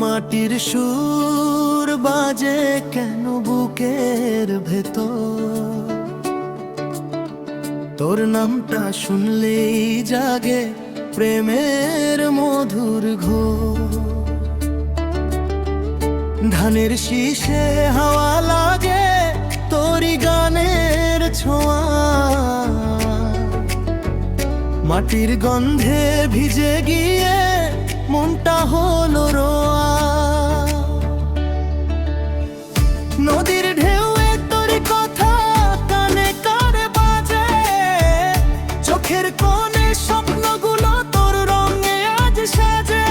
মাটির সুর বাজে কেন বুকের ভেতর, তোর নামটা শুনলেই জাগে প্রেমের মধুর ঘোর। ধানের শীষে হাওয়া লাগে তোরি গানের ছোঁয়া, মাটির গন্ধে ভিজে গিয়ে মনটা হলো রোয়া। নদীর ঢেউয়ে তোর কথা কানে কানে বাজে, চোখের কোণে স্বপ্নগুলো তোর রঙে আজ সাজে।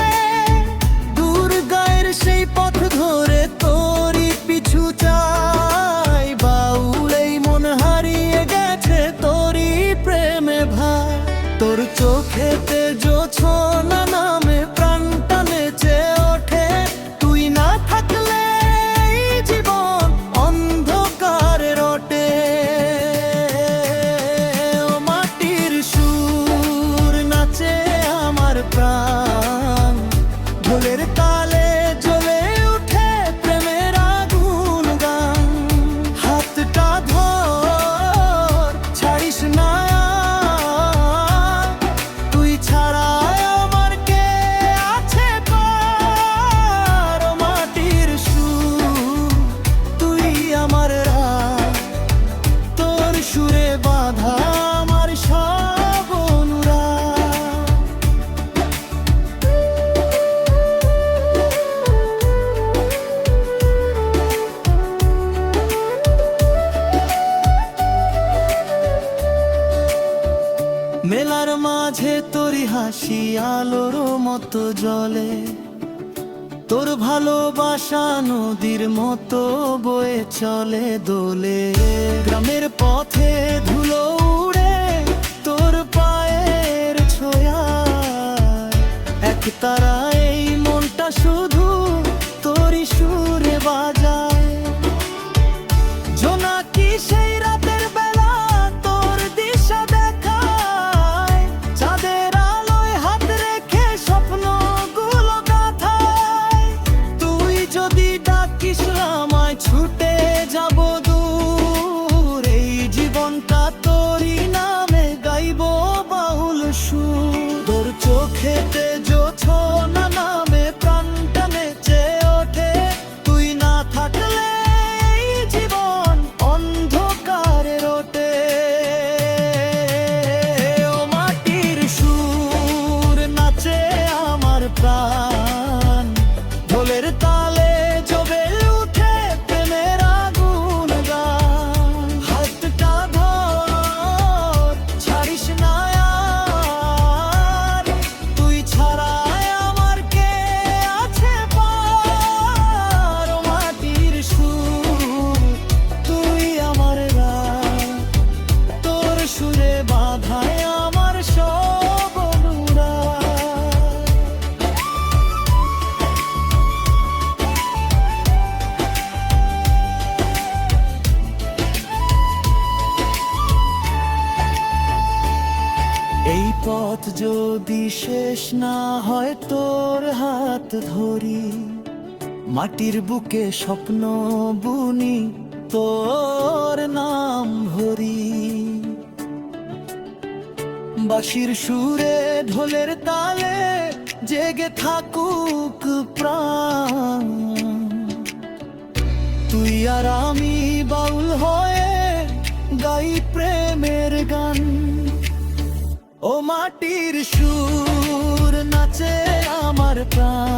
দূর গায়ের সেই পথ ধরে তোরই পিছু চাই, বাউল এই মন হারিয়ে গেছে তোরই প্রেমে ভাই। তোর চোখেতে জোছনা নামে প্রাণটা নেচে ওঠে, তুই না থাকলে জীবন অন্ধকারে রটে। ও মাটির সুর নাচে আমার প্রাণ, ঢোলের তালে জ্বলে উঠে প্রেমের আগুন গান। হাতটা ধর ছাড়িস না, তুই ছাড়া আমার কে আছে পার। ও মাটির সুর তুই আমার রাত, তোর সুরে বাঁধা আমার সব অনুরাগ। মেলার মাঝে তোরই হাসি আলোর মতো জ্বলে, তোর ভালোবাসা নদীর মতো বয়ে চলে দোলে। গ্রামের পথে ধুলো উড়ে তোর পায়ের ছোঁয়ায়, এক তারা এই মনটা শুধু তোরই সুরে বাজায়। জোনাকি সেই রাতের বেলা তোর দিশা দেখায়, চাঁদের আলোয় হাত রেখে স্বপ্নগুলো গাথায়। তুই যদি ডাকিস আমায় ছুটে যাব দূর, এই জীবনটা তোরই নামে গাইব বাউল সুর। তোর চোখেতে জোছনা নামে প্রাণটা নেচে ওঠে, তুই না থাকলে এই জীবন অন্ধকারে রটে। ও মাটির সুর নাচে আমার প্রাণ, ঢোলের তালে জবে উঠে প্রেমের আগুন গান। হাতটা ধর ছাড়িস না আর, তুই ছাড়া আমার কে আছে পার। ও মাটির সুর তুই আমার রাত, তোর সুরে বাঁধায় আমার সব অনুরাগ। এই পথ যদি শেষ না হয় তোর হাত ধরি, মাটির বুকে স্বপ্ন বুনি তোর নাম ভরি। বাঁশির সুরে ঢোলের তালে জেগে থাকুক প্রাণ, তুই আর আমি বাউল হয়ে গাই প্রেমের গান। ও মাটির সুর নাচে আমার প্রাণ,